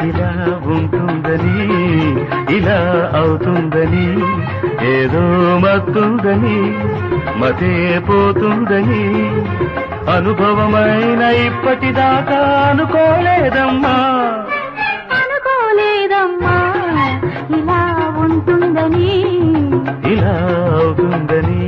ఇలా ఉంటుందని ఇలా అవుతుందని ఏదో మత్తుందని మతే పోతుందని అనుభవమైన ఇప్పటిదాకా అనుకోలేదమ్మా అనుకోలేదమ్మా ఇలా ఉంటుందని ఇలా అవుతుందని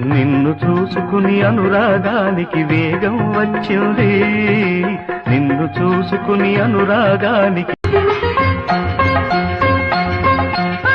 నిన్ను చూసుకుని అనురాగానికి వేగం వచ్చింది నిన్ను చూసుకుని అనురాగానికి